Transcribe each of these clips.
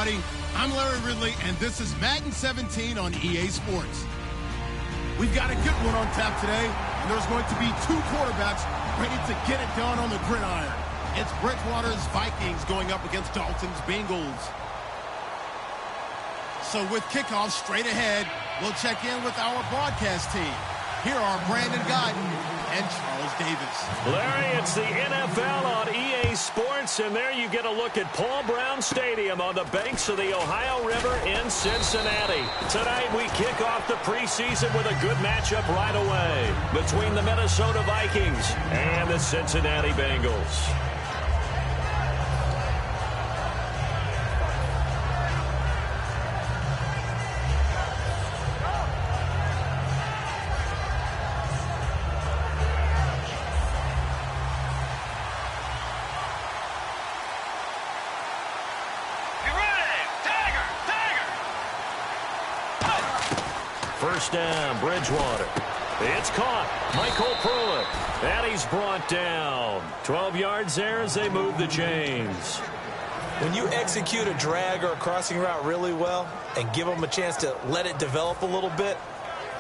everybody. I'm Larry Ridley, and this is Madden 17 on EA Sports. We've got a good one on tap today, and there's going to be two quarterbacks ready to get it done on the gridiron. It's Bridgewater's Vikings going up against Dalton's Bengals. So with kickoff straight ahead, we'll check in with our broadcast team. Here are Brandon Guyton and Charles Davis. Larry, it's the NFL on EA Sports, and there you get a look at Paul Brown Stadium on the banks of the Ohio River in Cincinnati. Tonight we kick off the preseason with a good matchup right away between the Minnesota Vikings and the Cincinnati Bengals. First down, Bridgewater. It's caught. Michael Pruitt. And he's brought down. 12 yards there as they move the chains. When you execute a drag or a crossing route really well and give them a chance to let it develop a little bit,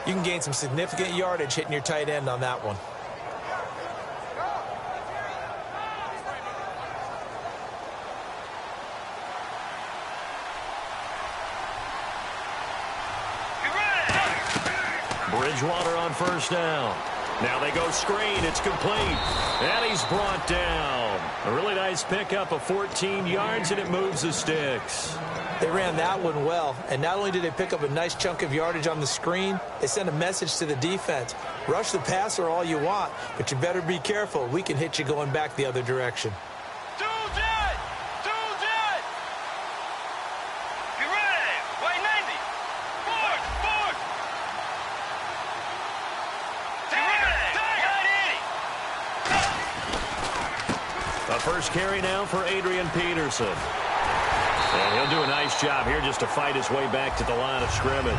you can gain some significant yardage hitting your tight end on that one. Bridgewater on first down. Now they go screen. It's complete. And he's brought down. A really nice pickup of 14 yards, and it moves the sticks. They ran that one well, and not only did they pick up a nice chunk of yardage on the screen, they sent a message to the defense. Rush the passer all you want, but you better be careful. We can hit you going back the other direction. First carry now for Adrian Peterson. And he'll do a nice job here just to fight his way back to the line of scrimmage.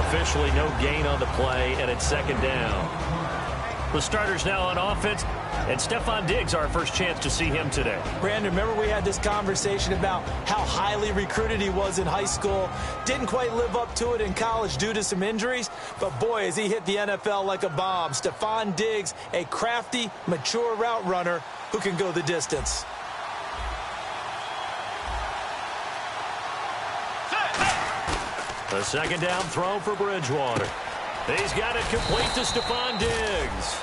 Officially no gain on the play, and it's second down. The starters now on offense, and Stefon Diggs, our first chance to see him today. Brandon, remember we had this conversation about how highly recruited he was in high school. Didn't quite live up to it in college due to some injuries, but boy, has he hit the NFL like a bomb. Stefon Diggs, a crafty, mature route runner who can go the distance. A second down throw for Bridgewater. He's got it complete to Stefon Diggs.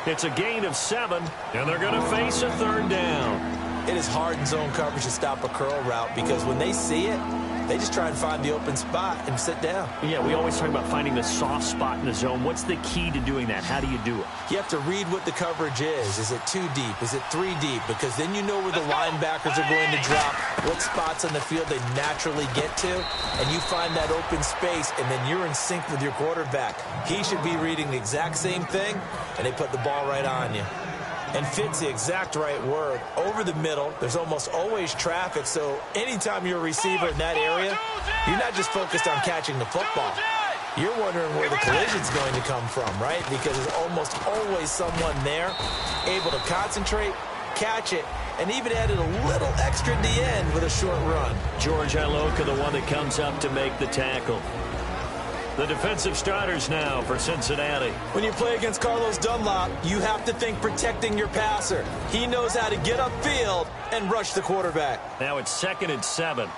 It's a gain of 7, and they're going to face a third down. It is hard in zone coverage to stop a curl route because when they see it, they just try and find the open spot and sit down. Yeah, we always talk about finding the soft spot in the zone. What's the key to doing that? How do you do it? You have to read what the coverage is. Is it 2 deep? Is it 3 deep? Because then you know where the linebackers are going to drop, what spots on the field they naturally get to, and you find that open space, and then you're in sync with your quarterback. He should be reading the exact same thing, and they put the ball right on you. And fit's the exact right word. Over the middle, there's almost always traffic, so anytime you're a receiver in that area, you're not just focused on catching the football. You're wondering where the collision's going to come from, right? Because there's almost always someone there able to concentrate, catch it, and even added a little extra at the end with a short run. George Iloka, the one that comes up to make the tackle. The defensive starters now for Cincinnati. When you play against Carlos Dunlap, you have to think protecting your passer. He knows how to get upfield and rush the quarterback. Now it's 2nd and 7.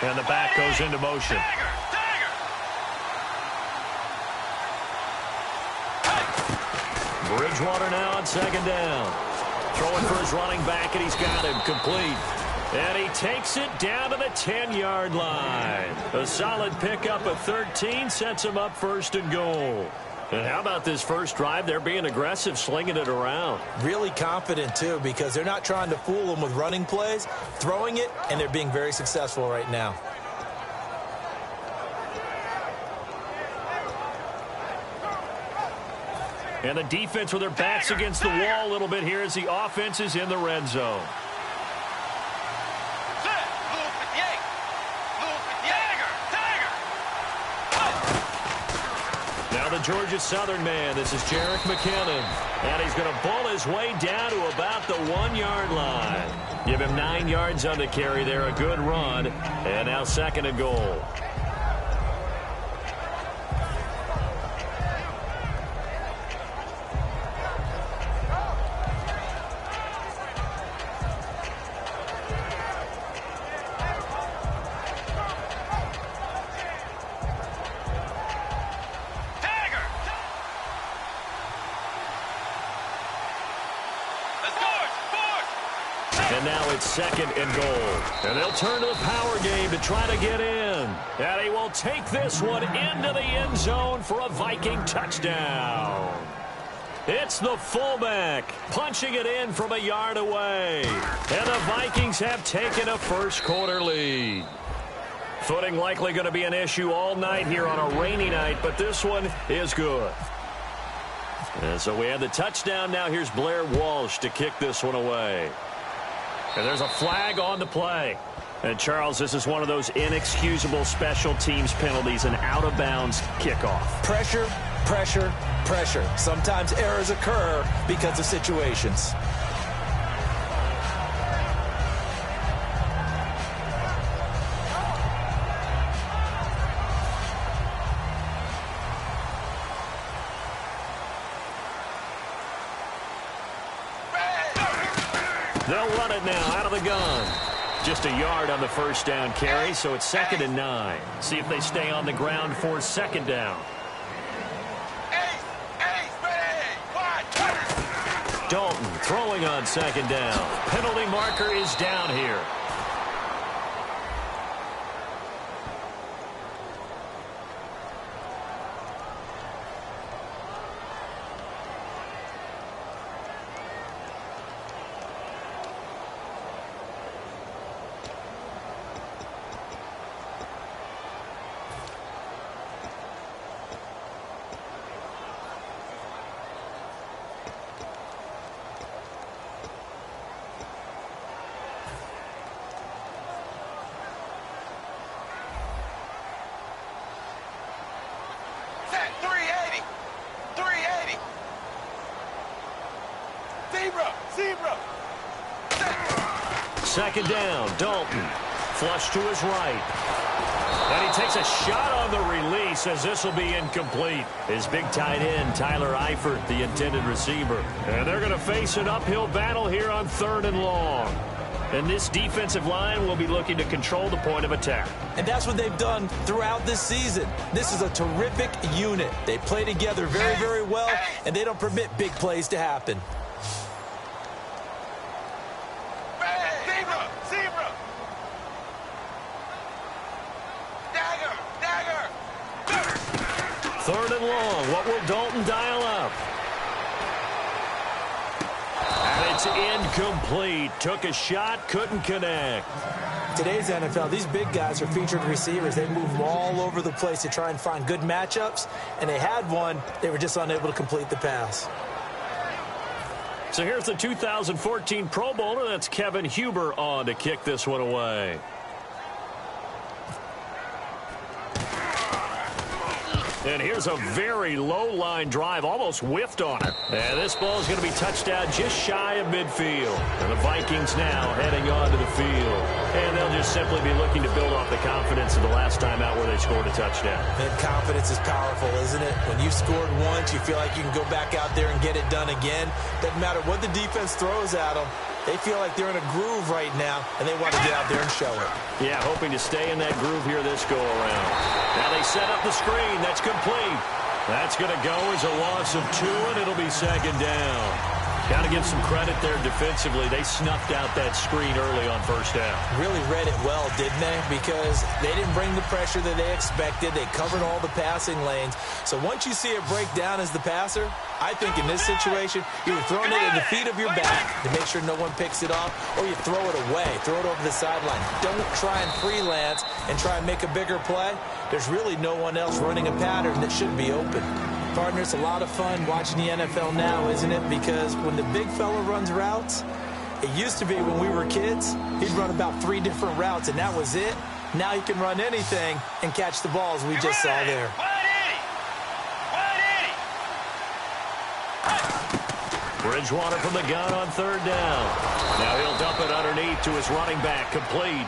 And the back goes into motion. Bridgewater now on 2nd down. Throwing for his running back, and he's got him complete. And he takes it down to the 10-yard line. A solid pickup of 13 sets him up 1st and goal. And how about this first drive? They're being aggressive, slinging it around. Really confident, too, because they're not trying to fool them with running plays, throwing it, and they're being very successful right now. And the defense with their backs against the wall a little bit here as the offense is in the red zone. Now the Georgia Southern man, this is Jerick McKinnon. And he's going to bull his way down to about the 1-yard line. Give him 9 yards on the carry there, a good run. And now 2nd and goal. And now it's 2nd and goal. And they'll turn to the power game to try to get in. And he will take this one into the end zone for a Viking touchdown. It's the fullback punching it in from a yard away. And the Vikings have taken a first-quarter lead. Footing likely going to be an issue all night here on a rainy night, but this one is good. And so we have the touchdown. Now here's Blair Walsh to kick this one away. And there's a flag on the play. And, Charles, this is one of those inexcusable special teams penalties, an out-of-bounds kickoff. Pressure, pressure, pressure. Sometimes errors occur because of situations. They'll run it now out of the gun. Just a yard on the first down carry, so it's 2nd and 9. See if they stay on the ground for 2nd down. Dalton throwing on 2nd down. Penalty marker is down here. Second down, Dalton. Flush to his right. And he takes a shot on the release as this will be incomplete. His big tight end, Tyler Eifert, the intended receiver. And they're going to face an uphill battle here on 3rd and long. And this defensive line will be looking to control the point of attack. And that's what they've done throughout this season. This is a terrific unit. They play together very, very well, and they don't permit big plays to happen. Third and long. What will Dalton dial up? And it's incomplete. Took a shot, couldn't connect. Today's NFL, these big guys are featured receivers. They move all over the place to try and find good matchups, and they had one. They were just unable to complete the pass. So here's the 2014 Pro Bowler. That's Kevin Huber on to kick this one away. And here's a very low-line drive, almost whiffed on it. And this ball is going to be touched down just shy of midfield. And the Vikings now heading onto the field. And they'll just simply be looking to build off the confidence of the last time out where they scored a touchdown. And confidence is powerful, isn't it? When you've scored once, you feel like you can go back out there and get it done again. Doesn't matter what the defense throws at them. They feel like they're in a groove right now, and they want to get out there and show it. Yeah, hoping to stay in that groove here this go-around. Now they set up the screen. That's complete. That's going to go as a loss of 2, and it'll be 2nd down. Got to give some credit there defensively. They snuffed out that screen early on 1st down. Really read it well, didn't they? Because they didn't bring the pressure that they expected. They covered all the passing lanes. So once you see it break down as the passer, I think in this situation, you're throwing it at the feet of your back to make sure no one picks it off, or you throw it away, throw it over the sideline. Don't try and freelance and try and make a bigger play. There's really no one else running a pattern that should be open. Partner, it's a lot of fun watching the NFL now, isn't it? Because when the big fella runs routes, it used to be when we were kids, he'd run about 3 different routes, and that was it. Now he can run anything and catch the balls we just saw there. Bridgewater from the gun on third down. Now he'll dump it underneath to his running back. Complete.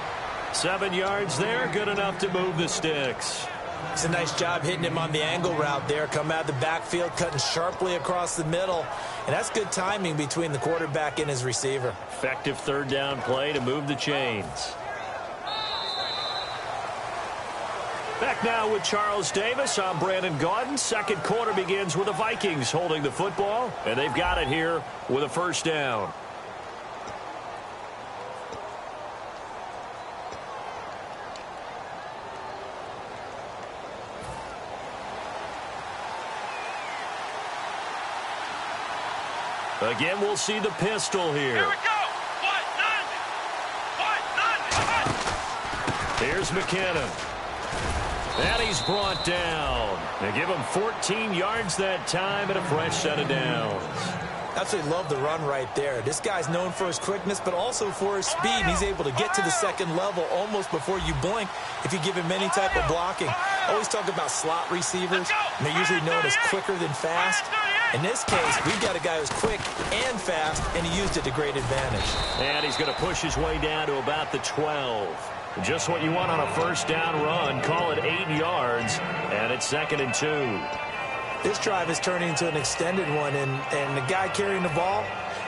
7 yards there. Good enough to move the sticks. It's a nice job hitting him on the angle route there. Come out of the backfield, cutting sharply across the middle. And that's good timing between the quarterback and his receiver. Effective third down play to move the chains. Back now with Charles Davis. I'm Brandon Gaudin. Second quarter begins with the Vikings holding the football, and they've got it here with a first down. Again, we'll see the pistol here. Here we go. Here's McKinnon. And he's brought down. They give him 14 yards that time and a fresh set of downs. Absolutely love the run right there. This guy's known for his quickness, but also for his speed. And he's able to get to the second level almost before you blink if you give him any type of blocking. Always talk about slot receivers, and they're usually known as quicker than fast. In this case, we've got a guy who's quick and fast, and he used it to great advantage. And he's going to push his way down to about the 12. Just what you want on a first down run. Call it 8 yards, and it's 2nd and 2. This drive is turning into an extended one, and the guy carrying the ball,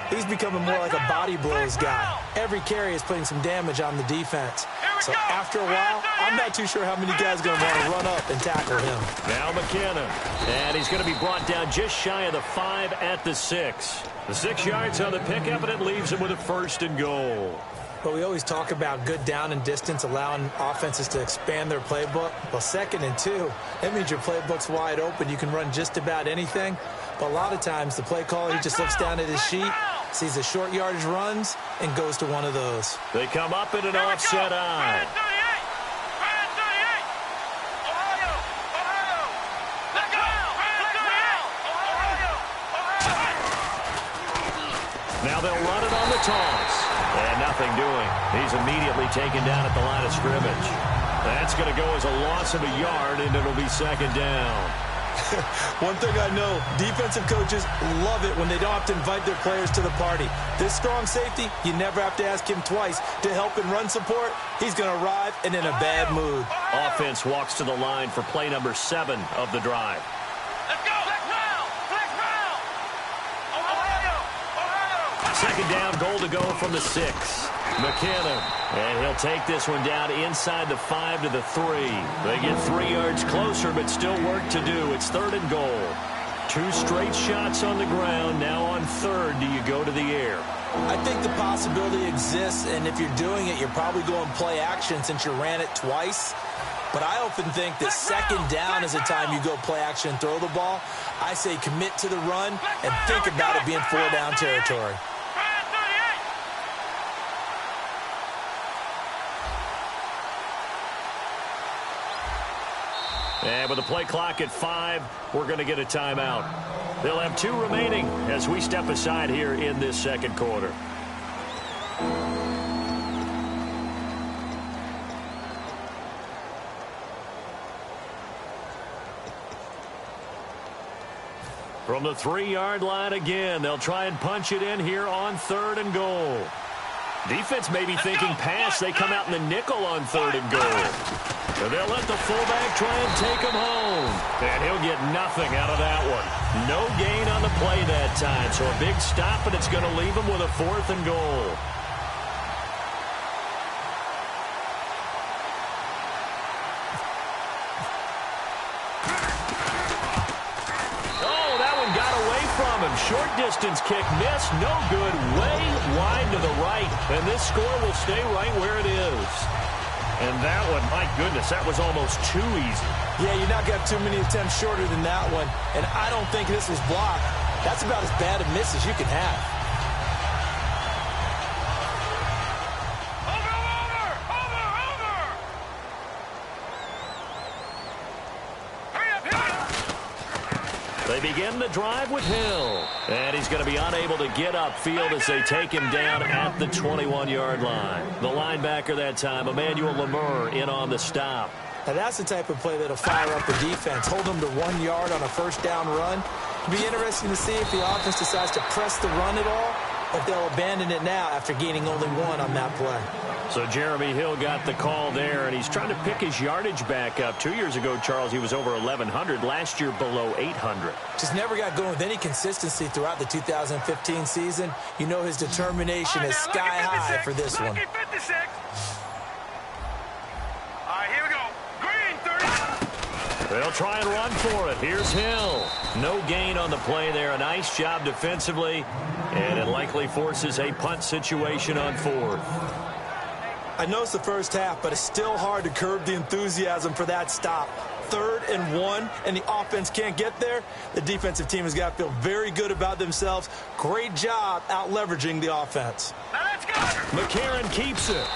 he's becoming more like a body blows guy. Every carry is putting some damage on the defense. So after a while, I'm not too sure how many guys are going to want to run up and tackle him. Now McKinnon, and he's going to be brought down just shy of the 5 at the 6. The 6 yards on the pickup, and it leaves him with a 1st and goal. But we always talk about good down and distance, allowing offenses to expand their playbook. Well, 2nd and 2, that means your playbook's wide open. You can run just about anything. But a lot of times, the play caller, he just looks down at his sheet, sees the short yardage runs, and goes to one of those. They come up in an offset eye. Now they'll run it on the toss. And nothing doing. He's immediately taken down at the line of scrimmage. That's going to go as a loss of a yard, and it'll be 2nd down. One thing I know, defensive coaches love it when they don't have to invite their players to the party. This strong safety, you never have to ask him twice to help in run support. He's going to arrive and in a bad mood. Offense walks to the line for play number 7 of the drive. Let's go. Second down, goal to go from the 6. McKinnon, and he'll take this one down inside the 5 to the 3. They get 3 yards closer, but still work to do. It's 3rd and goal. 2 straight shots on the ground. Now on 3rd, do you go to the air? I think the possibility exists, and if you're doing it, you're probably going play action since you ran it twice. But I often think that 2nd down is the time you go play action and throw the ball. I say commit to the run and think about it being 4-down territory. And with the play clock at 5, we're going to get a timeout. They'll have 2 remaining as we step aside here in this 2nd quarter. From the 3-yard line again, they'll try and punch it in here on 3rd and goal. Defense may be thinking pass. They come out in the nickel on 3rd and goal. And they'll let the fullback try and take him home. And he'll get nothing out of that one. No gain on the play that time. So a big stop, and it's going to leave him with a 4th and goal. Oh, that one got away from him. Short distance kick missed. No good. Way wide to the right. And this score will stay right where it is. And that one, my goodness, that was almost too easy. Yeah, you're not going to have too many attempts shorter than that one. And I don't think this was blocked. That's about as bad a miss as you can have. They begin the drive with Hill. And he's going to be unable to get upfield as they take him down at the 21-yard line. The linebacker that time, Emmanuel Lemur, in on the stop. Now that's the type of play that'll fire up the defense. Hold them to 1 yard on a 1st down run. It'll be interesting to see if the offense decides to press the run at all, or if they'll abandon it now after gaining only one on that play. So Jeremy Hill got the call there, and he's trying to pick his yardage back up. 2 years ago, Charles, he was over 1,100. Last year, below 800. Just never got going with any consistency throughout the 2015 season. You know his determination is sky high for this one. 56. All right, here we go. Green, 30. They'll try and run for it. Here's Hill. No gain on the play there. A nice job defensively, and it likely forces a punt situation on fourth. I know it's the first half, but it's still hard to curb the enthusiasm for that stop. 3rd and 1, and the offense can't get there. The defensive team has got to feel very good about themselves. Great job out leveraging the offense. Now let's go. McCarron keeps it.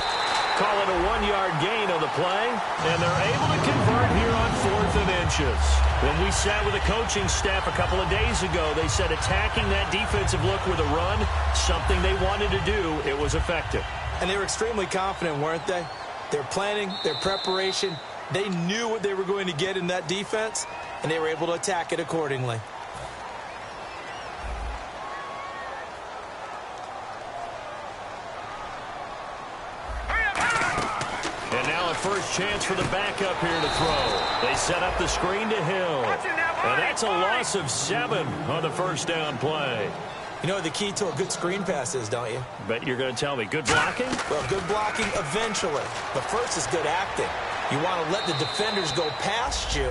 Call it a 1-yard gain on the play, and they're able to convert here on 4th and inches. When we sat with the coaching staff a couple of days ago, they said attacking that defensive look with a run, something they wanted to do, it was effective. And they were extremely confident, weren't they? Their planning, their preparation, they knew what they were going to get in that defense, and they were able to attack it accordingly. And now a first chance for the backup here to throw. They set up the screen to Hill. And that's a loss of 7 on the first down play. You know what the key to a good screen pass is, don't you? Bet you're going to tell me. Good blocking? Well, good blocking eventually. But first is good acting. You want to let the defenders go past you,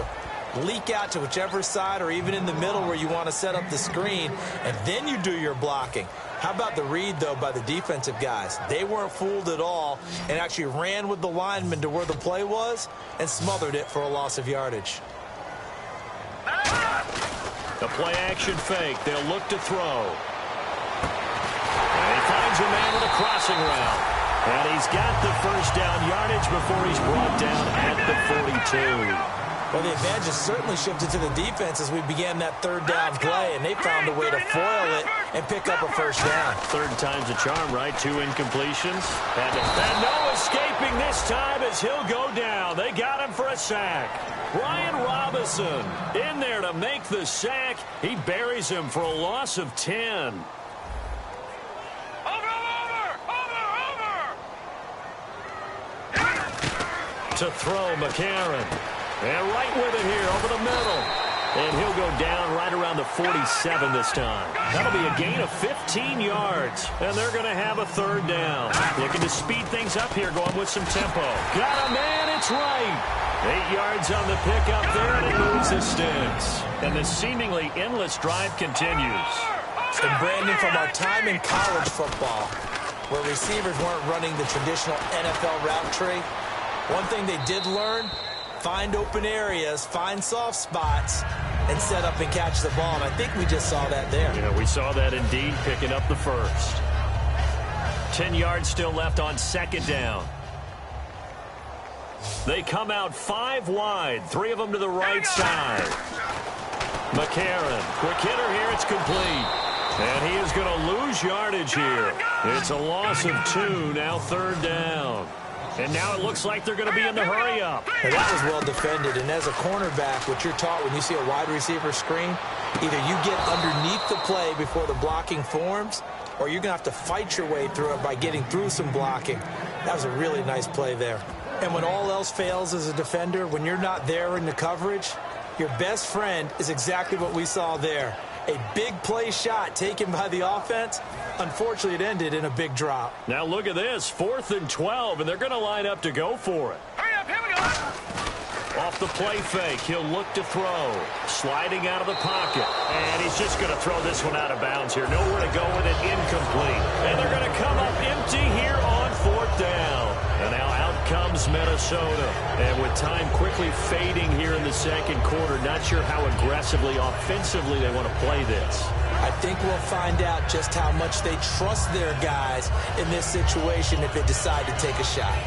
leak out to whichever side or even in the middle where you want to set up the screen, and then you do your blocking. How about the read, though, by the defensive guys? They weren't fooled at all and actually ran with the lineman to where the play was and smothered it for a loss of yardage. The play-action fake. They'll look to throw. And he finds a man with a crossing route. And he's got the first down yardage before he's brought down at the 42. Well, the advantage has certainly shifted to the defense as we began that 3rd down play, and they found a way to foil it and pick up a first down. 3rd time's a charm, right? 2 incompletions. And no escaping this time as he'll go down. They got him for a sack. Brian Robinson in there to make the sack. He buries him for a loss of 10. To throw, McCarron. And right with it here, over the middle. And he'll go down right around the 47 this time. That'll be a gain of 15 yards. And they're going to have a 3rd down. Looking to speed things up here, going with some tempo. Got a man, it's right. 8 yards on the pickup there, and it moves the sticks. And the seemingly endless drive continues. And Brandon, from our time in college football, where receivers weren't running the traditional NFL route tree, one thing they did learn, find open areas, find soft spots, and set up and catch the ball. And I think we just saw that there. Yeah, we saw that indeed, picking up the first. 10 yards still left on 2nd down. They come out 5 wide, 3 of them to the right side. McCarron, quick hitter here, it's complete. And he is going to lose yardage here. It's a loss of 2, now 3rd down. And now it looks like they're going to be in the hurry-up. And that was well defended. And as a cornerback, what you're taught when you see a wide receiver screen, either you get underneath the play before the blocking forms, or you're going to have to fight your way through it by getting through some blocking. That was a really nice play there. And when all else fails as a defender, when you're not there in the coverage, your best friend is exactly what we saw there. A big play shot taken by the offense. Unfortunately, it ended in a big drop. Now look at this, 4th and 12, and they're going to line up to go for it. Hurry up, here we go. Off the play fake, he'll look to throw. Sliding out of the pocket. And he's just going to throw this one out of bounds here. Nowhere to go with it, incomplete. And they're going to come up empty here on 4th down. And now out comes Minnesota. And with time quickly fading here in the 2nd quarter, not sure how aggressively, offensively they want to play this. I think we'll find out just how much they trust their guys in this situation if they decide to take a shot.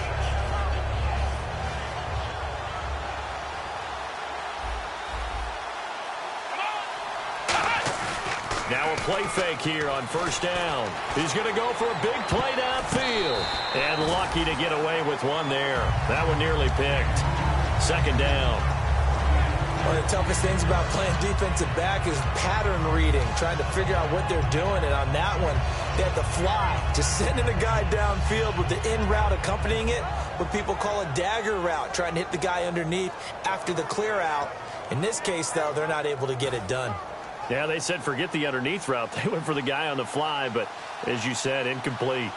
Now a play fake here on 1st down. He's going to go for a big play downfield. And lucky to get away with one there. That one nearly picked. 2nd down. One of the toughest things about playing defensive back is pattern reading, trying to figure out what they're doing. And on that one, they had the fly, just sending a guy downfield with the in route accompanying it, what people call a dagger route, trying to hit the guy underneath after the clear out. In this case, though, they're not able to get it done. Yeah, they said forget the underneath route. They went for the guy on the fly, but as you said, incomplete.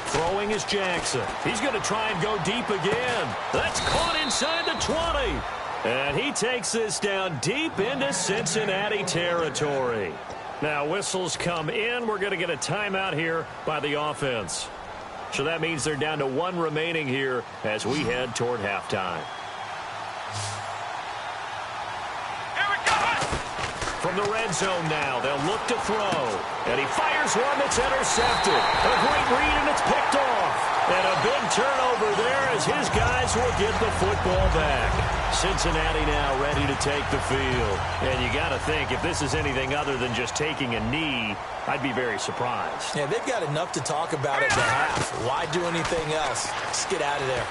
Throwing is Jackson. He's going to try and go deep again. That's caught inside the 20. And he takes this down deep into Cincinnati territory. Now whistles come in. We're going to get a timeout here by the offense. So that means they're down to one remaining here as we head toward halftime. From the red zone now, they'll look to throw. And he fires one that's intercepted. A great read, and it's picked off. And a big turnover there as his guys will get the football back. Cincinnati now ready to take the field. And you got to think, if this is anything other than just taking a knee, I'd be very surprised. Yeah, they've got enough to talk about at the half. Why do anything else? Just get out of there.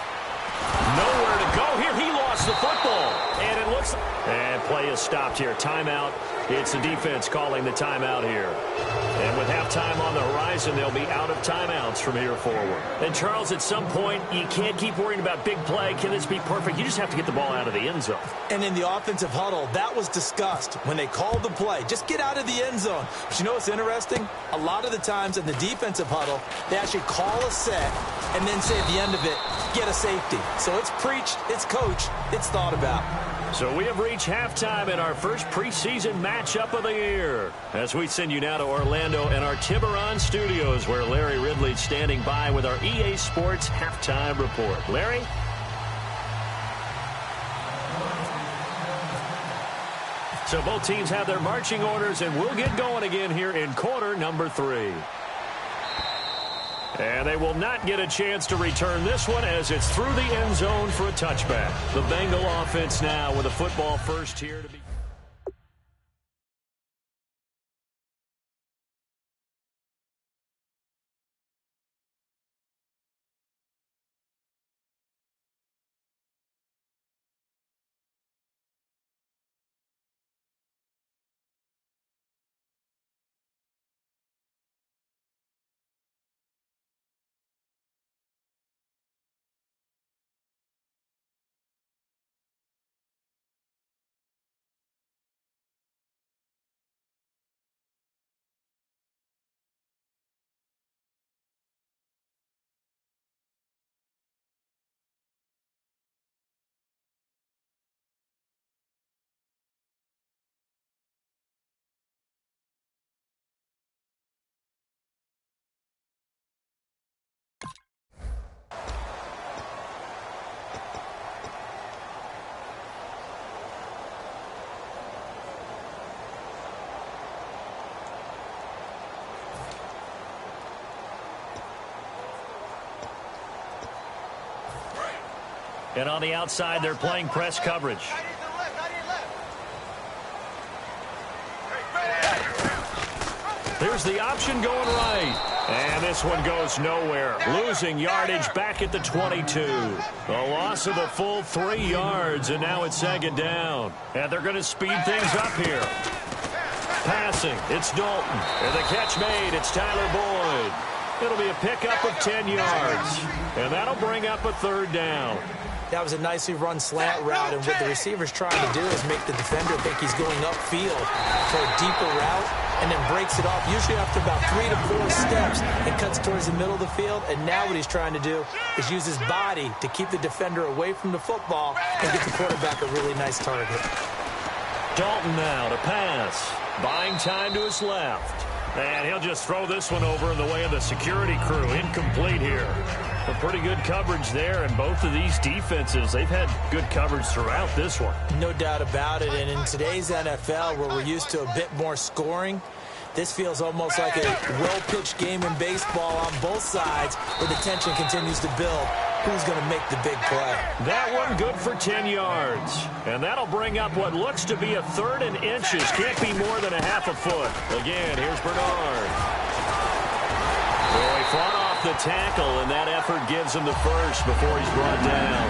Nowhere to go here. He lost the football. And it looks... And play is stopped here. Timeout. It's the defense calling the timeout here. And with halftime on the horizon, they'll be out of timeouts from here forward. And, Charles, at some point, you can't keep worrying about big play. Can this be perfect? You just have to get the ball out of the end zone. And in the offensive huddle, that was discussed when they called the play. Just get out of the end zone. But you know what's interesting? A lot of the times in the defensive huddle, they actually call a set and then say at the end of it, get a safety. So it's preached, it's coached, it's thought about. So we have reached halftime in our first preseason matchup of the year. As we send you now to Orlando and our Tiburon studios, where Larry Ridley's standing by with our EA Sports halftime report. Larry? So both teams have their marching orders, and we'll get going again here in quarter number 3. And they will not get a chance to return this one as it's through the end zone for a touchback. The Bengal offense now with a football first here to be. And on the outside, they're playing press coverage. Here's the option going right. And this one goes nowhere. Losing yardage back at the 22. A loss of the full 3 yards, and now it's second down. And they're going to speed things up here. Passing, it's Dalton. And the catch made, it's Tyler Boyd. It'll be a pickup of 10 yards. And that'll bring up a third down. That was a nicely run slant route, and what the receiver's trying to do is make the defender think he's going upfield for a deeper route and then breaks it off, usually after about 3 to 4 steps, and cuts towards the middle of the field. And now what he's trying to do is use his body to keep the defender away from the football and get the quarterback a really nice target. Dalton now to pass. Buying time to his left. And he'll just throw this one over in the way of the security crew. Incomplete here. But pretty good coverage there, and both of these defenses, they've had good coverage throughout this one. No doubt about it, and in today's NFL, where we're used to a bit more scoring, this feels almost like a well-pitched game in baseball on both sides, where the tension continues to build. Who's going to make the big play? That one good for 10 yards. And that'll bring up what looks to be a third and inches. Can't be more than a half a foot. Again, here's Bernard. Well, he fought off the tackle, and that effort gives him the first before he's brought down.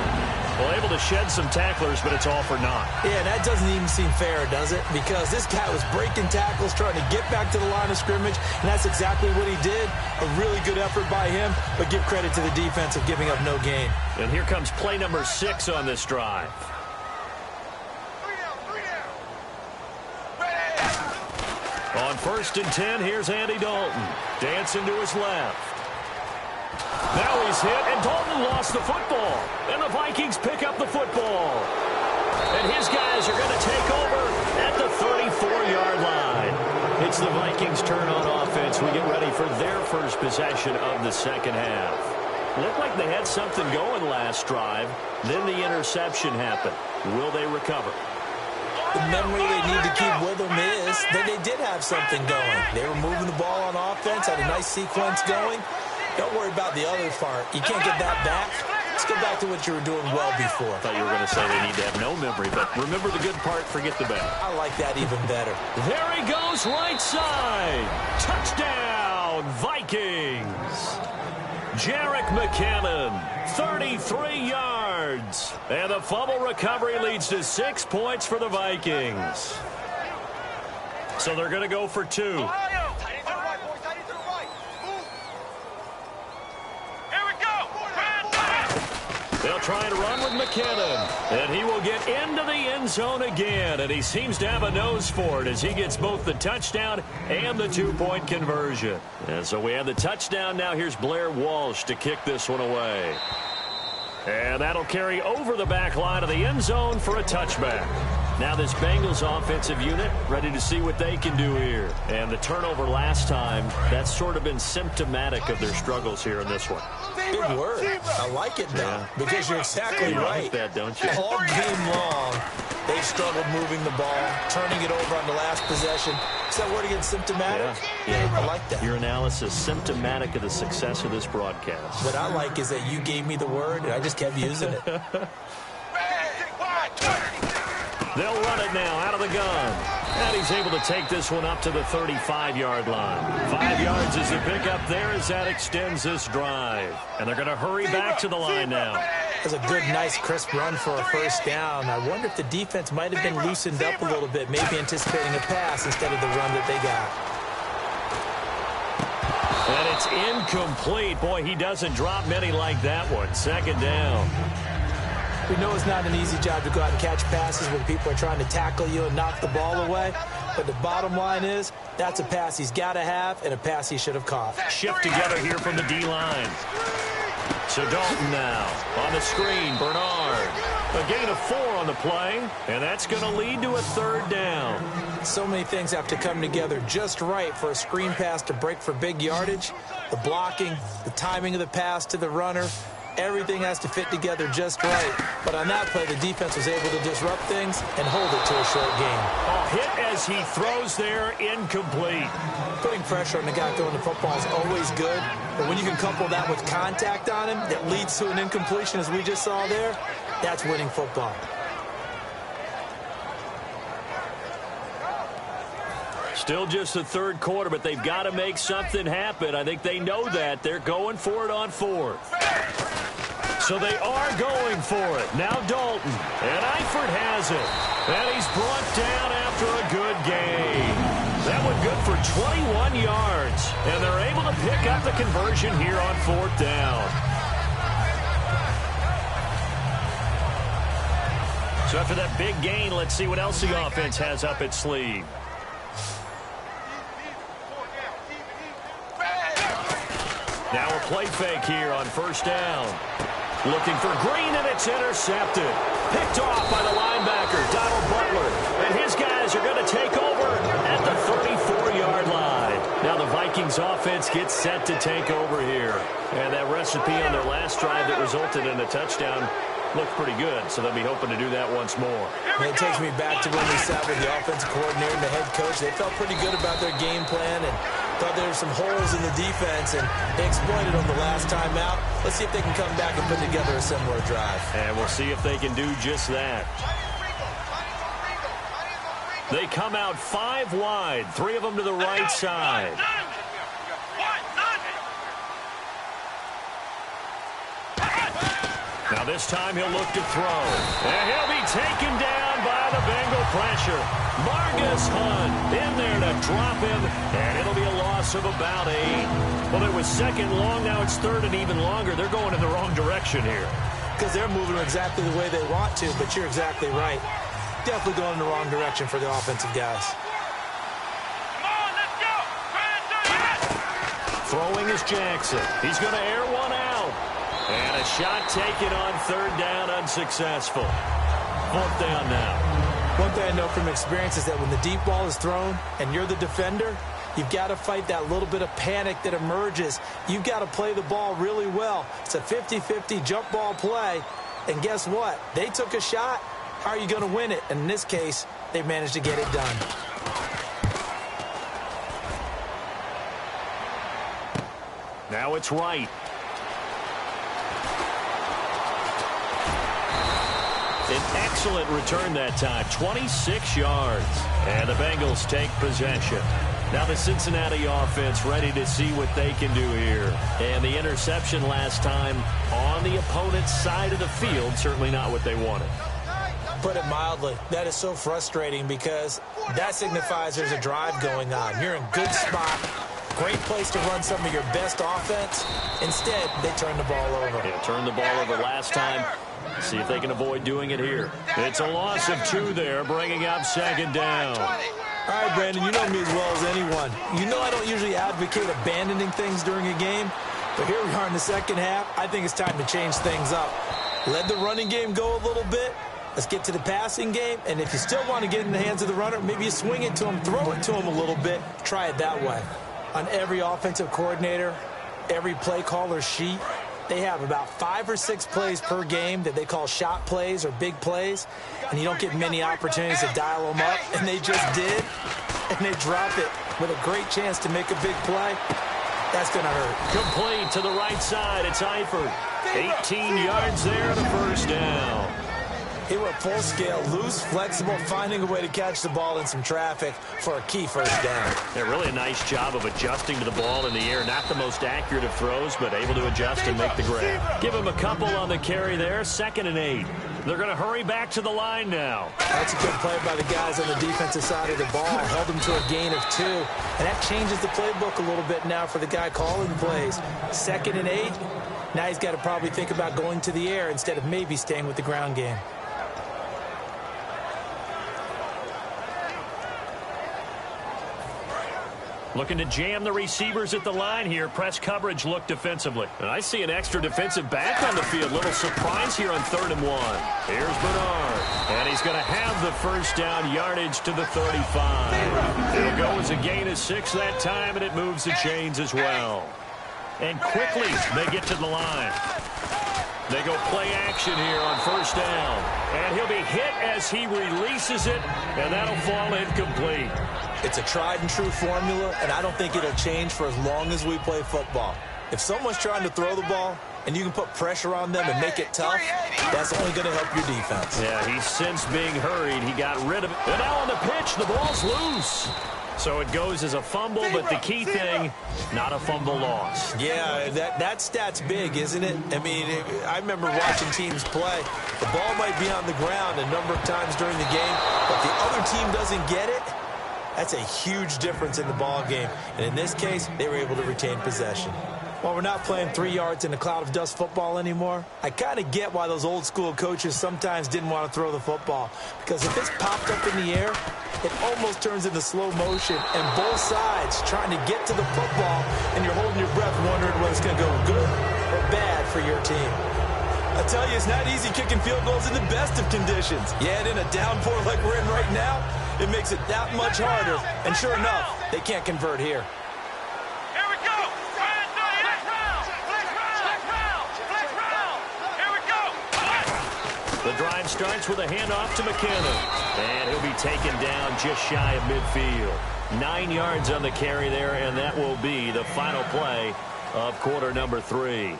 Well, able to shed some tacklers, but it's all for naught. Yeah, that doesn't even seem fair, does it? Because this guy was breaking tackles, trying to get back to the line of scrimmage, and that's exactly what he did. A really good effort by him, but give credit to the defense of giving up no gain. And here comes play number 6 on this drive. On 1st and 10, here's Andy Dalton. Dancing to his left. Now he's hit, and Dalton lost the football. And the Vikings pick up the football. And his guys are going to take over at the 34-yard line. It's the Vikings' turn on offense. We get ready for their first possession of the second half. Looked like they had something going last drive. Then the interception happened. Will they recover? The memory they need to keep with them is that they did have something going. They were moving the ball on offense, had a nice sequence going. Don't worry about the other part. You can't get that back. Let's go back to what you were doing well before. I thought you were going to say they need to have no memory, but remember the good part, forget the bad. I like that even better. There he goes, right side. Touchdown, Vikings. Jerick McKinnon, 33 yards. And the fumble recovery leads to 6 points for the Vikings. So they're going to go for 2. They'll try to run with McKinnon, and he will get into the end zone again, and he seems to have a nose for it as he gets both the touchdown and the 2-point conversion. And so we have the touchdown. Now here's Blair Walsh to kick this one away. And that'll carry over the back line of the end zone for a touchback. Now this Bengals offensive unit ready to see what they can do here. And the turnover last time, that's sort of been symptomatic of their struggles here in this one. Big word. I like it, though, because you're exactly right. Like that, don't you? All game long, they've struggled moving the ball, turning it over on the last possession. Is that word again, symptomatic? Yeah, I like that. Your analysis, symptomatic of the success of this broadcast. What I like is that you gave me the word, and I just kept using it. They'll run it now out of the gun. And he's able to take this one up to the 35-yard line. 5 yards is the pickup there as that extends this drive. And they're going to hurry back to the line now. That's a good, nice, crisp run for a first down. I wonder if the defense might have been loosened up a little bit, maybe anticipating a pass instead of the run that they got. And it's incomplete. Boy, he doesn't drop many like that one. 2nd down. We know it's not an easy job to go out and catch passes when people are trying to tackle you and knock the ball away. But the bottom line is, that's a pass he's got to have and a pass he should have caught. Shift together here from the D-line. So Dalton now on the screen. Bernard. A gain of 4 on the play, and that's going to lead to a 3rd down. So many things have to come together just right for a screen pass to break for big yardage. The blocking, the timing of the pass to the runner. Everything has to fit together just right. But on that play, the defense was able to disrupt things and hold it to a short gain. Hit as he throws there, incomplete. Putting pressure on the guy throwing the football is always good. But when you can couple that with contact on him that leads to an incompletion, as we just saw there, that's winning football. Still just the 3rd quarter, but they've got to make something happen. I think they know that. They're going for it on 4th. So they are going for it. Now Dalton. And Eifert has it. And he's brought down after a good gain. That one good for 21 yards. And they're able to pick up the conversion here on 4th down. So after that big gain, let's see what else the offense has up its sleeve. Now a play fake here on 1st down. Looking for Green, and it's intercepted. Picked off by the linebacker, Donald Butler. And his guys are going to take over at the 34-yard line. Now the Vikings offense gets set to take over here. And that recipe on their last drive that resulted in a touchdown looked pretty good, so they'll be hoping to do that once more. And it takes me back to when we sat with the offensive coordinator and the head coach. They felt pretty good about their game plan and thought there were some holes in the defense, and they exploited them the last time out. Let's see if they can come back and put together a similar drive. And we'll see if they can do just that. They come out 5 wide, 3 of them to the right side. Now this time he'll look to throw. And he'll be taken down by the Bengal pressure. Margus Hunt in there to drop him. And it'll be a loss of about 8. Well, it was second long. Now it's third and even longer. They're going in the wrong direction here. Because they're moving exactly the way they want to, but you're exactly right. Definitely going in the wrong direction for the offensive guys. Come on, let's go. Throwing is Jackson. He's going to air one out. And a shot taken on third down, unsuccessful. Fourth down now. One thing I know from experience is that when the deep ball is thrown and you're the defender, you've got to fight that little bit of panic that emerges. You've got to play the ball really well. It's a 50-50 jump ball play. And guess what? They took a shot. How are you going to win it? And in this case, they managed to get it done. Now it's Wright. An excellent return that time, 26 yards. And the Bengals take possession. Now the Cincinnati offense ready to see what they can do here. And the interception last time on the opponent's side of the field, certainly not what they wanted. Put it mildly, that is so frustrating because that signifies there's a drive going on. You're in good spot. Great place to run some of your best offense. Instead, they turn the ball over. Yeah, turned the ball over last time. See if they can avoid doing it here. It's a loss of 2 there, bringing up second down. All right, Brandon, you know me as well as anyone. You know I don't usually advocate abandoning things during a game, but here we are in the second half. I think it's time to change things up. Let the running game go a little bit. Let's get to the passing game, and if you still want to get in the hands of the runner, maybe you swing it to him, throw it to him a little bit. Try it that way. On every offensive coordinator, every play caller sheet, they have about 5 or 6 plays per game that they call shot plays or big plays, and you don't get many opportunities to dial them up, and they just did, and they drop it with a great chance to make a big play. That's going to hurt. Complete to the right side. It's Eifert. 18 yards there and a first down. He went full scale, loose, flexible, finding a way to catch the ball in some traffic for a key first down. Yeah, really a nice job of adjusting to the ball in the air. Not the most accurate of throws, but able to adjust and make the grab. Give him a couple on the carry there. 2nd and 8. They're going to hurry back to the line now. That's a good play by the guys on the defensive side of the ball. Held them to a gain of 2. And that changes the playbook a little bit now for the guy calling the plays. 2nd and 8. Now he's got to probably think about going to the air instead of maybe staying with the ground game. Looking to jam the receivers at the line here. Press coverage look defensively. And I see an extra defensive back on the field. Little surprise here on 3rd and 1. Here's Bernard. And he's going to have the first down yardage to the 35. It'll go as a gain of 6 that time, and it moves the chains as well. And quickly they get to the line. They go play action here on first down. And he'll be hit as he releases it, and that'll fall incomplete. It's a tried-and-true formula, and I don't think it'll change for as long as we play football. If someone's trying to throw the ball, and you can put pressure on them and make it tough, that's only going to help your defense. Yeah, he's since being hurried. He got rid of it. And now on the pitch, the ball's loose. So it goes as a fumble, but the key thing, not a fumble loss. Yeah, that stat's big, isn't it? I mean, I remember watching teams play. The ball might be on the ground a number of times during the game, but the other team doesn't get it. That's a huge difference in the ball game. And in this case, they were able to retain possession. While we're not playing 3 yards in a cloud of dust football anymore, I kind of get why those old school coaches sometimes didn't want to throw the football. Because if it's popped up in the air, it almost turns into slow motion, and both sides trying to get to the football, and you're holding your breath wondering whether it's going to go good or bad for your team. I tell you, it's not easy kicking field goals in the best of conditions. Yet in a downpour like we're in right now, it makes it that much harder. And sure enough, they can't convert here. Here we go. Here we go. The drive starts with a handoff to McKinnon. And he'll be taken down just shy of midfield. 9 yards on the carry there, and that will be the final play of quarter number 3.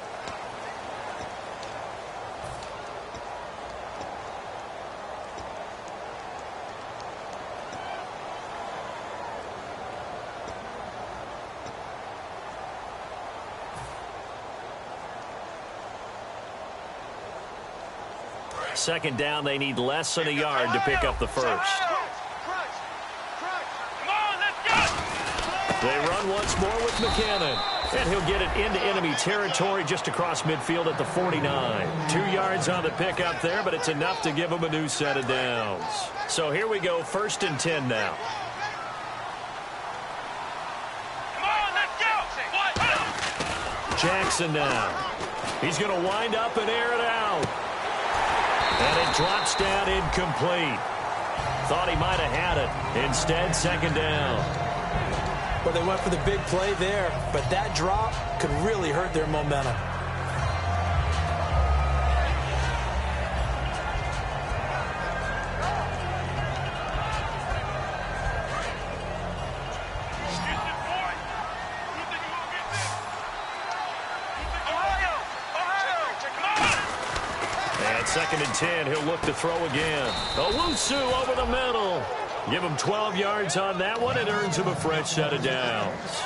Second down, they need less than a yard to pick up the first. They run once more with McKinnon. And he'll get it into enemy territory just across midfield at the 49. 2 yards on the pickup there, but it's enough to give him a new set of downs. So here we go, 1st and 10 now. Jackson now. He's going to wind up and air it out. And it drops down incomplete. Thought he might have had it. Instead, 2nd down. Well, they went for the big play there, but that drop could really hurt their momentum. And 2nd and 10, he'll look to throw again. Owusu over the middle. Give him 12 yards on that one. It earns him a fresh set of downs.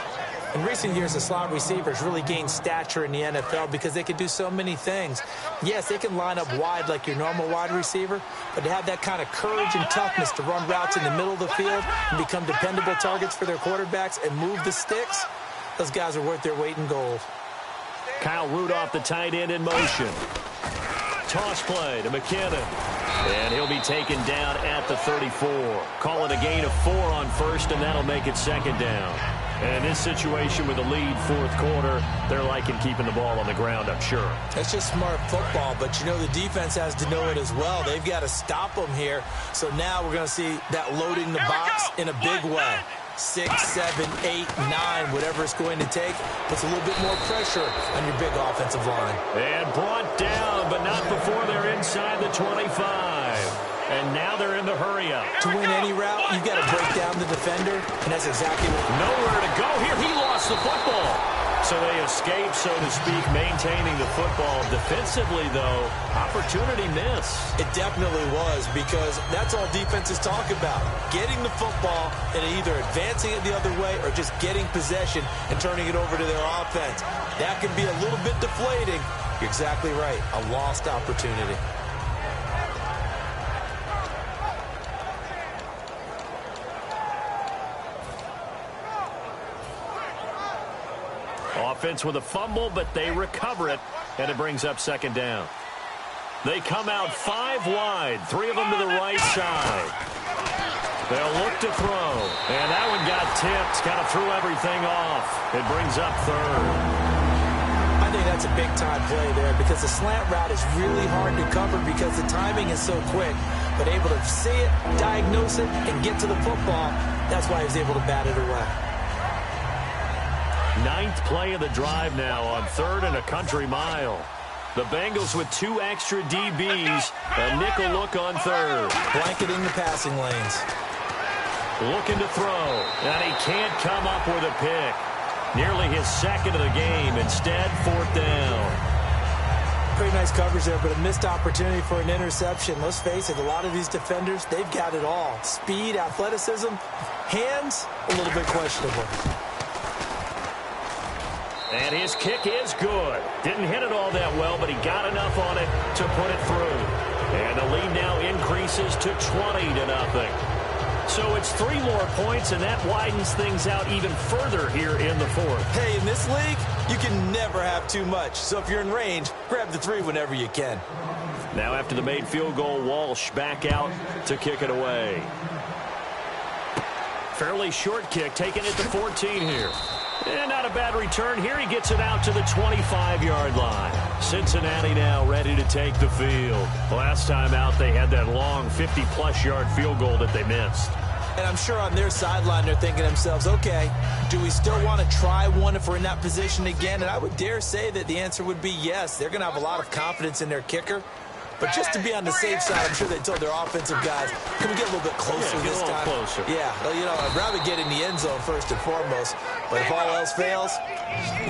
In recent years, the slot receivers really gained stature in the NFL because they can do so many things. Yes, they can line up wide like your normal wide receiver, but to have that kind of courage and toughness to run routes in the middle of the field and become dependable targets for their quarterbacks and move the sticks, those guys are worth their weight in gold. Kyle Rudolph, the tight end, in motion. Toss play to McKinnon. And he'll be taken down at the 34. Call it a gain of 4 on 1st, and that'll make it 2nd down. And in this situation with a lead 4th quarter, they're liking keeping the ball on the ground, I'm sure. That's just smart football, but you know the defense has to know it as well. They've got to stop them here. So now we're going to see that loading the box in a big way. 6, 7, 8, 9, whatever it's going to take, puts a little bit more pressure on your big offensive line. And brought down, but not before they're inside the 25. And now they're in the hurry-up. To win any route, you've got to break down the defender, and that's exactly what... Nowhere to go here. He lost the football. So they escape, so to speak, maintaining the football. Defensively, though, opportunity miss. It definitely was, because that's all defenses talk about. Getting the football and either advancing it the other way or just getting possession and turning it over to their offense. That can be a little bit deflating. You're exactly right. A lost opportunity. Offense with a fumble, but they recover it, and it brings up 2nd down. They come out 5 wide, 3 of them to the right side. They'll look to throw, and that one got tipped, kind of threw everything off. It brings up 3rd. I think that's a big-time play there because the slant route is really hard to cover because the timing is so quick. But able to see it, diagnose it, and get to the football, that's why he was able to bat it away. 9th play of the drive now on 3rd and a country mile. The Bengals with 2 extra DBs, a nickel look on 3rd. Blanketing the passing lanes. Looking to throw, and he can't come up with a pick. Nearly his 2nd of the game. Instead, 4th down. Pretty nice coverage there, but a missed opportunity for an interception. Let's face it, a lot of these defenders, they've got it all. Speed, athleticism, hands, a little bit questionable. And his kick is good. Didn't hit it all that well, but he got enough on it to put it through. And the lead now increases to 20-0. So it's 3 more points, and that widens things out even further here in the 4th. Hey, in this league, you can never have too much. So if you're in range, grab the 3 whenever you can. Now after the made field goal, Walsh back out to kick it away. Fairly short kick, taking it to 14 here. And not a bad return here. He gets it out to the 25-yard line. Cincinnati now ready to take the field. Last time out, they had that long 50-plus yard field goal that they missed. And I'm sure on their sideline, they're thinking to themselves, okay, do we still want to try one if we're in that position again? And I would dare say that the answer would be yes. They're going to have a lot of confidence in their kicker. But just to be on the safe side, I'm sure they told their offensive guys, can we get a little bit closer this time? Closer. Yeah, well, you know, I'd rather get in the end zone first and foremost. But if all else fails,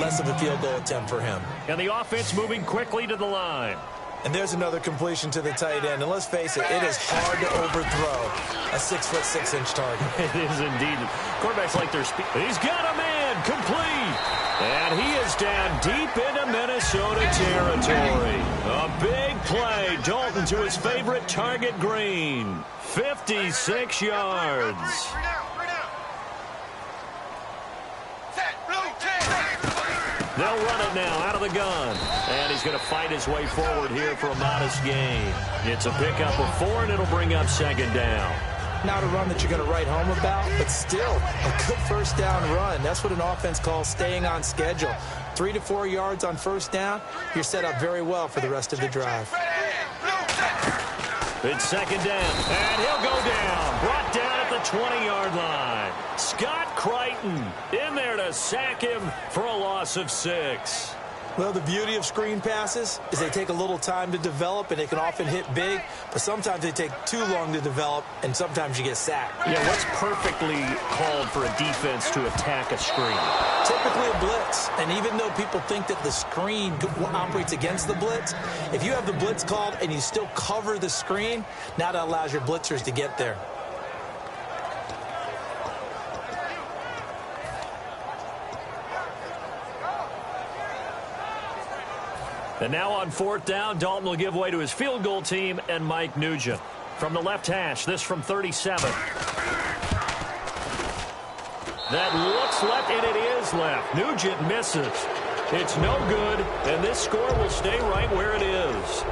less of a field goal attempt for him. And the offense moving quickly to the line. And there's another completion to the tight end. And let's face it, it is hard to overthrow a 6'6" target. It is indeed. Quarterbacks like their speed. He's got a man complete. And he is down deep into Minnesota territory. A big play. Dalton to his favorite target, Green. 56 yards. They'll run it now out of the gun. And he's going to fight his way forward here for a modest gain. It's a pickup of 4, and it'll bring up second down. Not a run that you're going to write home about, but still a good first down run. That's what an offense calls staying on schedule. 3 to 4 yards on first down, you're set up very well for the rest of the drive. It's second down, and he'll go down. Brought down at the 20-yard line. Scott Crichton in there to sack him for a loss of 6. Well, the beauty of screen passes is they take a little time to develop, and they can often hit big, but sometimes they take too long to develop, and sometimes you get sacked. Yeah, what's perfectly called for a defense to attack a screen? Typically a blitz, and even though people think that the screen operates against the blitz, if you have the blitz called and you still cover the screen, now that allows your blitzers to get there. And now on fourth down, Dalton will give way to his field goal team and Mike Nugent. From the left hash, this from 37. That looks left, and it is left. Nugent misses. It's no good, and this score will stay right where it is.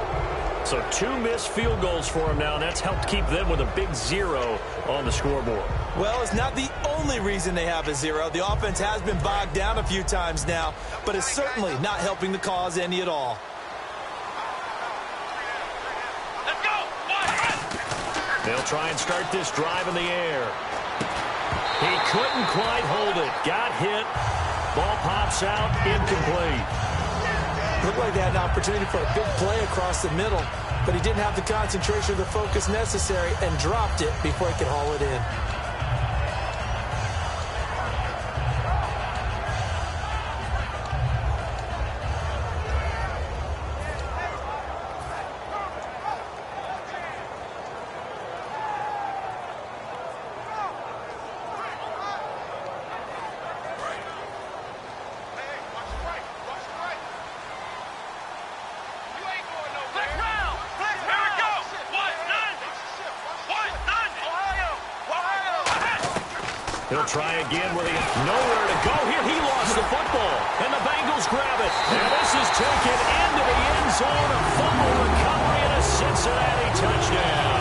So 2 missed field goals for him now, and that's helped keep them with a big 0 on the scoreboard. Well, it's not the only reason they have a 0. The offense has been bogged down a few times now, but it's certainly not helping the cause any at all. Let's go! They'll try and start this drive in the air. He couldn't quite hold it. Got hit. Ball pops out. Incomplete. Looked like they had an opportunity for a big play across the middle, but he didn't have the concentration or the focus necessary and dropped it before he could haul it in. He'll try again with nowhere to go here. He lost the football, and the Bengals grab it. And this is taken into the end zone. A fumble recovery and a Cincinnati touchdown.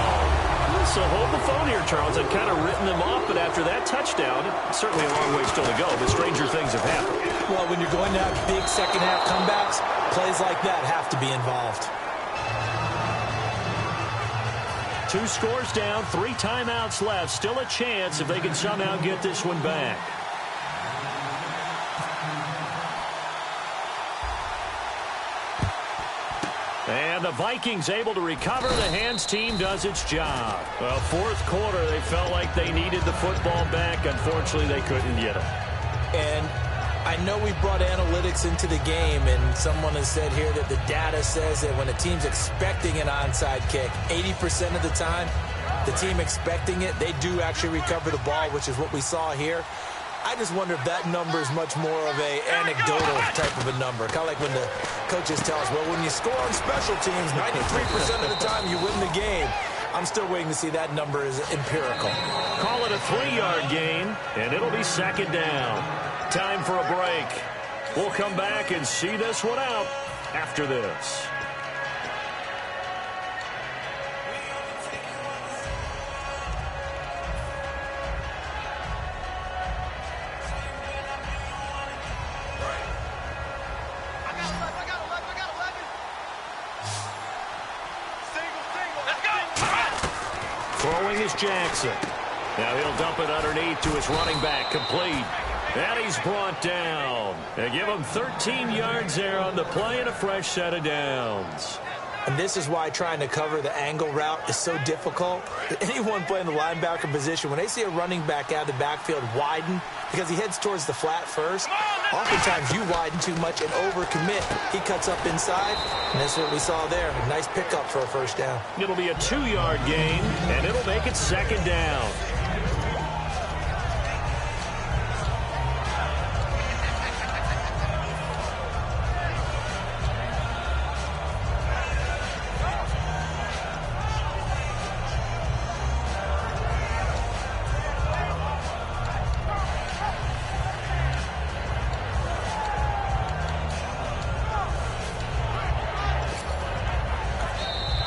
So hold the phone here, Charles. I've kind of written them off, but after that touchdown, certainly a long way still to go, but stranger things have happened. Well, when you're going to have big second-half comebacks, plays like that have to be involved. 2 scores down, 3 timeouts left. Still a chance if they can somehow get this one back. And the Vikings able to recover. The hands team does its job. Well, fourth quarter, they felt like they needed the football back. Unfortunately, they couldn't get it. And I know we brought analytics into the game, and someone has said here that the data says that when a team's expecting an onside kick, 80% of the time, the team expecting it, they do actually recover the ball, which is what we saw here. I just wonder if that number is much more of a anecdotal type of a number. Kind of like when the coaches tell us, well, when you score on special teams, 93% of the time you win the game. I'm still waiting to see that number is empirical. Call it a 3-yard gain, and it'll be second down. Time for a break. We'll come back and see this one out after this. Throwing is Jackson. Now he'll dump it underneath to his running back. Complete. And he's brought down. They give him 13 yards there on the play and a fresh set of downs. And this is why trying to cover the angle route is so difficult. Anyone playing the linebacker position, when they see a running back out of the backfield widen, because he heads towards the flat first, Oftentimes you widen too much and overcommit. He cuts up inside, and that's what we saw there. A nice pickup for a first down. It'll be a 2-yard gain, and it'll make it second down.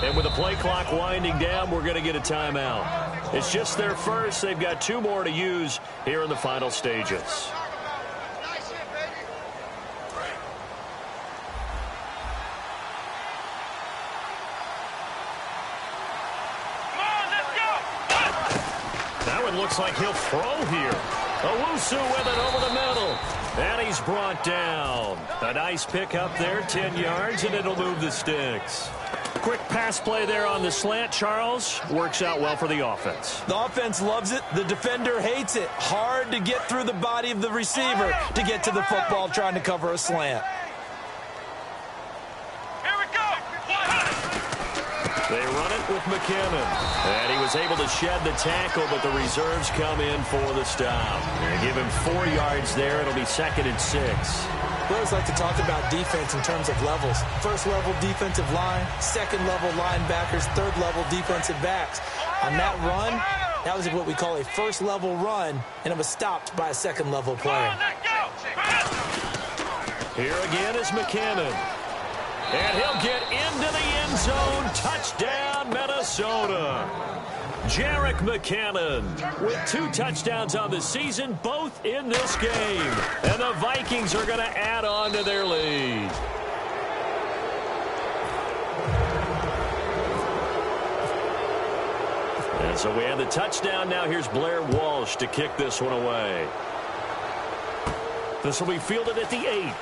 And with the play clock winding down, we're going to get a timeout. It's just their first. They've got 2 more to use here in the final stages. That one looks like he'll throw here. Owusu with it over the middle. And he's brought down. A nice pick up there, 10 yards, and it'll move the sticks. Quick pass play there on the slant, Charles. Works out well for the offense. The offense loves it. The defender hates it. Hard to get through the body of the receiver to get to the football trying to cover a slant. Here we go. They run it with McKinnon. And he was able to shed the tackle, but the reserves come in for the stop. They give him 4 yards there. It'll be 2nd and 6. We always like to talk about defense in terms of levels. First level defensive line, second level linebackers, third level defensive backs. On that run, that was what we call a first level run, and it was stopped by a second level player. Here again is McKinnon. And he'll get into the end zone. Touchdown, Minnesota. Jerick McKinnon with 2 touchdowns on the season, both in this game. And the Vikings are going to add on to their lead. And so we have the touchdown. Now here's Blair Walsh to kick this one away. This will be fielded at the 8.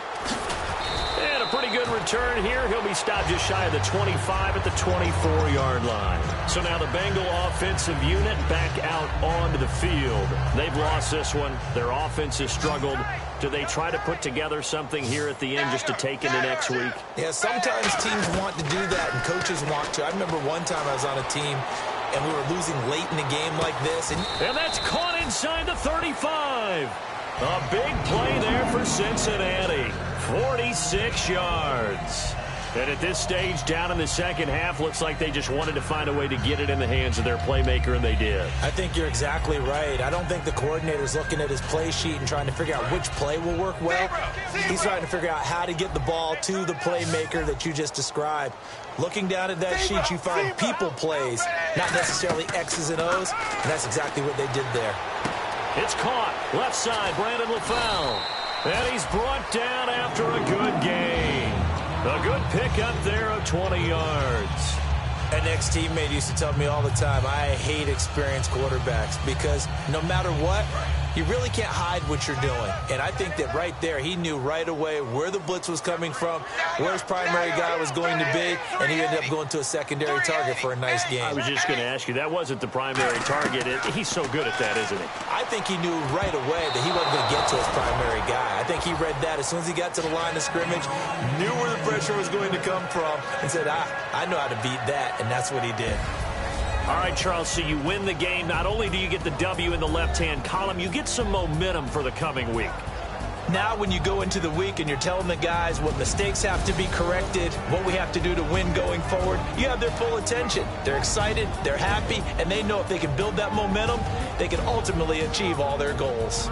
And a pretty good return here. He'll be stopped just shy of the 25 at the 24-yard line. So now the Bengal offensive unit back out onto the field. They've lost this one. Their offense has struggled. Do they try to put together something here at the end just to take into next week? Yeah, sometimes teams want to do that and coaches want to. I remember one time I was on a team and we were losing late in a game like this. And that's caught inside the 35. A big play there for Cincinnati. 46 yards. And at this stage, down in the second half, looks like they just wanted to find a way to get it in the hands of their playmaker, and they did. I think you're exactly right. I don't think the coordinator's looking at his play sheet and trying to figure out which play will work well. He's trying to figure out how to get the ball to the playmaker that you just described. Looking down at that sheet, you find people plays, not necessarily X's and O's, and that's exactly what they did there. It's caught. Left side, Brandon LaFell. And he's brought down after a good gain. A good pickup there of 20 yards. An ex-teammate used to tell me all the time, I hate experienced quarterbacks because no matter what, you really can't hide what you're doing. And I think that right there, he knew right away where the blitz was coming from, where his primary guy was going to be, and he ended up going to a secondary target for a nice game. I was just going to ask you, that wasn't the primary target. He's so good at that, isn't he? I think he knew right away that he wasn't going to get to his primary guy. I think he read that as soon as he got to the line of scrimmage, knew where the pressure was going to come from, and said, I know how to beat that, and that's what he did. All right, Charles, so you win the game. Not only do you get the W in the left-hand column, you get some momentum for the coming week. Now when you go into the week and you're telling the guys what mistakes have to be corrected, what we have to do to win going forward, you have their full attention. They're excited, they're happy, and they know if they can build that momentum, they can ultimately achieve all their goals.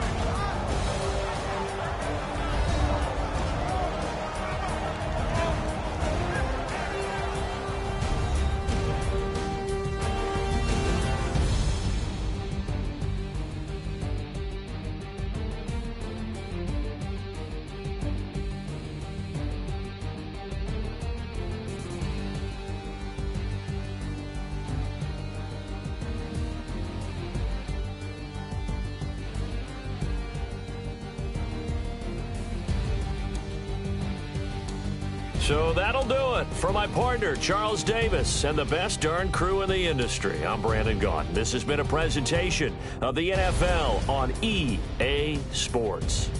So that'll do it. For my partner, Charles Davis, and the best darn crew in the industry, I'm Brandon Gaudin. This has been a presentation of the NFL on EA Sports.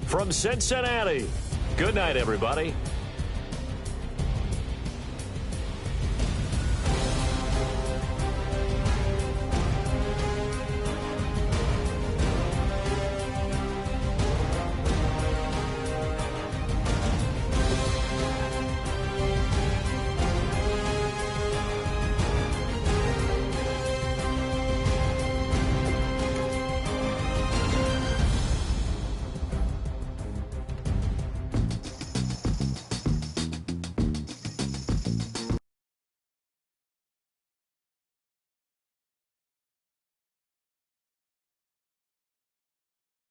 From Cincinnati, good night, everybody.